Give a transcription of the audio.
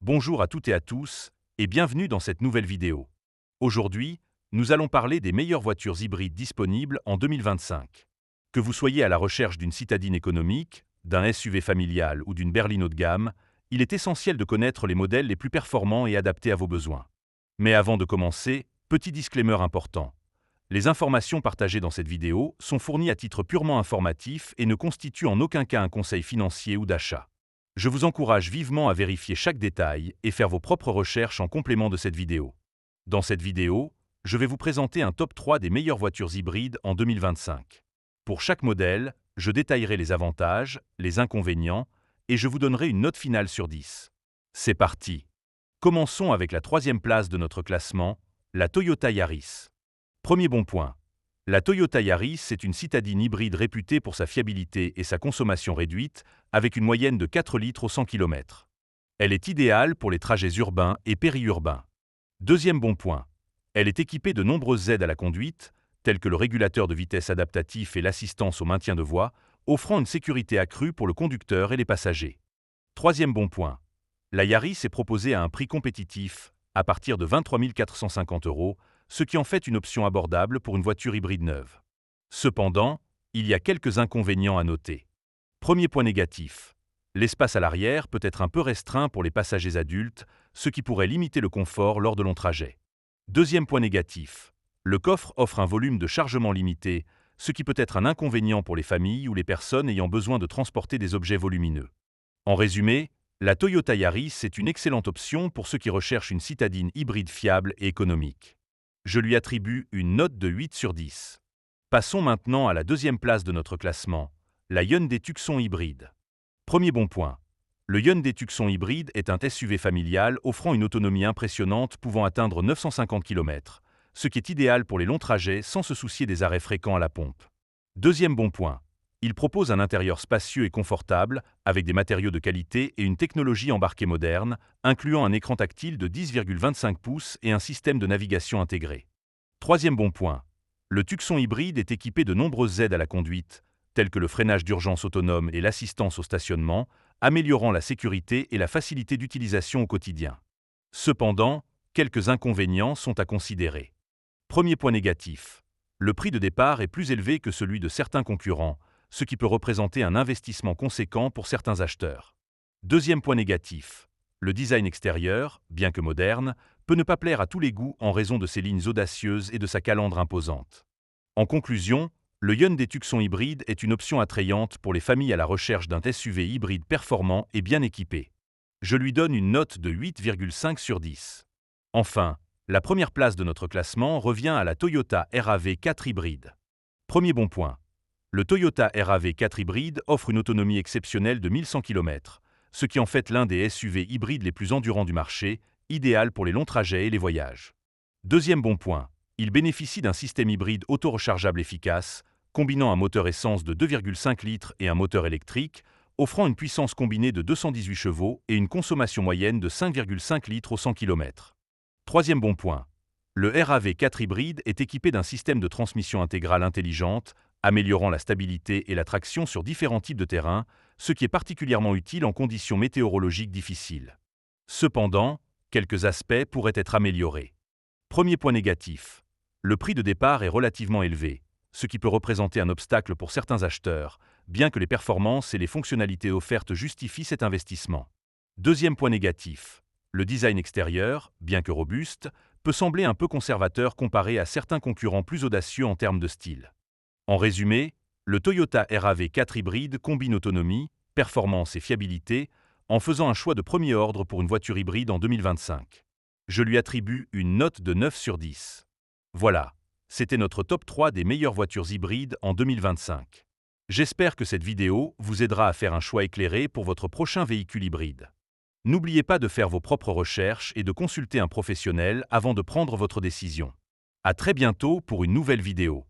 Bonjour à toutes et à tous, et bienvenue dans cette nouvelle vidéo. Aujourd'hui, nous allons parler des meilleures voitures hybrides disponibles en 2025. Que vous soyez à la recherche d'une citadine économique, d'un SUV familial ou d'une berline haut de gamme, il est essentiel de connaître les modèles les plus performants et adaptés à vos besoins. Mais avant de commencer, petit disclaimer important. Les informations partagées dans cette vidéo sont fournies à titre purement informatif et ne constituent en aucun cas un conseil financier ou d'achat. Je vous encourage vivement à vérifier chaque détail et faire vos propres recherches en complément de cette vidéo. Dans cette vidéo, je vais vous présenter un top 3 des meilleures voitures hybrides en 2025. Pour chaque modèle, je détaillerai les avantages, les inconvénients, et je vous donnerai une note finale sur 10. C'est parti! Commençons avec la troisième place de notre classement, la Toyota Yaris. Premier bon point. La Toyota Yaris est une citadine hybride réputée pour sa fiabilité et sa consommation réduite, avec une moyenne de 4 litres au 100 km. Elle est idéale pour les trajets urbains et périurbains. Deuxième bon point. Elle est équipée de nombreuses aides à la conduite, telles que le régulateur de vitesse adaptatif et l'assistance au maintien de voie, offrant une sécurité accrue pour le conducteur et les passagers. Troisième bon point. La Yaris est proposée à un prix compétitif, à partir de 23 450 €, ce qui en fait une option abordable pour une voiture hybride neuve. Cependant, il y a quelques inconvénients à noter. Premier point négatif. L'espace à l'arrière peut être un peu restreint pour les passagers adultes, ce qui pourrait limiter le confort lors de longs trajets. Deuxième point négatif. Le coffre offre un volume de chargement limité, ce qui peut être un inconvénient pour les familles ou les personnes ayant besoin de transporter des objets volumineux. En résumé, la Toyota Yaris est une excellente option pour ceux qui recherchent une citadine hybride fiable et économique. Je lui attribue une note de 8 sur 10. Passons maintenant à la deuxième place de notre classement, la Hyundai Tucson hybride. Premier bon point. Le Hyundai Tucson hybride est un SUV familial offrant une autonomie impressionnante pouvant atteindre 950 km, ce qui est idéal pour les longs trajets sans se soucier des arrêts fréquents à la pompe. Deuxième bon point. Il propose un intérieur spacieux et confortable, avec des matériaux de qualité et une technologie embarquée moderne, incluant un écran tactile de 10,25 pouces et un système de navigation intégré. Troisième bon point. Le Tucson hybride est équipé de nombreuses aides à la conduite, telles que le freinage d'urgence autonome et l'assistance au stationnement, améliorant la sécurité et la facilité d'utilisation au quotidien. Cependant, quelques inconvénients sont à considérer. Premier point négatif. Le prix de départ est plus élevé que celui de certains concurrents, ce qui peut représenter un investissement conséquent pour certains acheteurs. Deuxième point négatif. Le design extérieur, bien que moderne, peut ne pas plaire à tous les goûts en raison de ses lignes audacieuses et de sa calandre imposante. En conclusion, le Hyundai Tucson hybride est une option attrayante pour les familles à la recherche d'un SUV hybride performant et bien équipé. Je lui donne une note de 8,5 sur 10. Enfin, la première place de notre classement revient à la Toyota RAV4 hybride. Premier bon point. Le Toyota RAV4 hybride offre une autonomie exceptionnelle de 1100 km, ce qui en fait l'un des SUV hybrides les plus endurants du marché, idéal pour les longs trajets et les voyages. Deuxième bon point, il bénéficie d'un système hybride auto-rechargeable efficace, combinant un moteur essence de 2,5 litres et un moteur électrique, offrant une puissance combinée de 218 chevaux et une consommation moyenne de 5,5 litres au 100 km. Troisième bon point, le RAV4 hybride est équipé d'un système de transmission intégrale intelligente, améliorant la stabilité et la traction sur différents types de terrains, ce qui est particulièrement utile en conditions météorologiques difficiles. Cependant, quelques aspects pourraient être améliorés. Premier point négatif. Le prix de départ est relativement élevé, ce qui peut représenter un obstacle pour certains acheteurs, bien que les performances et les fonctionnalités offertes justifient cet investissement. Deuxième point négatif. Le design extérieur, bien que robuste, peut sembler un peu conservateur comparé à certains concurrents plus audacieux en termes de style. En résumé, le Toyota RAV4 hybride combine autonomie, performance et fiabilité en faisant un choix de premier ordre pour une voiture hybride en 2025. Je lui attribue une note de 9 sur 10. Voilà, c'était notre top 3 des meilleures voitures hybrides en 2025. J'espère que cette vidéo vous aidera à faire un choix éclairé pour votre prochain véhicule hybride. N'oubliez pas de faire vos propres recherches et de consulter un professionnel avant de prendre votre décision. À très bientôt pour une nouvelle vidéo.